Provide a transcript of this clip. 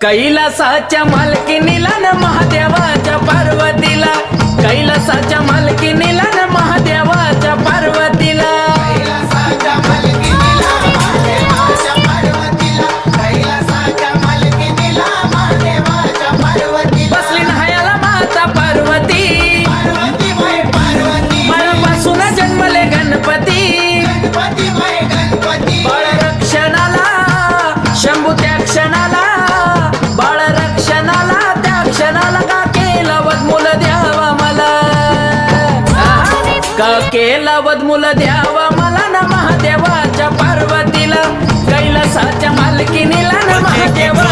कैलासाच्या मालकीनीला न महादेवाच्या पार्वतीला, कैलासाच्या मालकीनीला न महादेवाच्या पार्वतीला, कैलासाच्या मालकीनीला महादेवाच्या पार्वतीला, कैलासाच्या मालकीनीला महादेवाच्या पार्वतीला बसली न्हायाला माता पार्वती, पार्वती बाई पार्वती बाळापासून जन्मले गणपती, गणपती बाई गणपती बाळ रक्षणाला शंभू त्या क्षणाला, बाळ रक्षणाला त्या क्षणाला का केला वदमूल द्यावा मला, का केला वदमूल द्यावा मला न महादेवाच्या पार्वतीला, कैलासाच्या मालकीनीला न महादेवा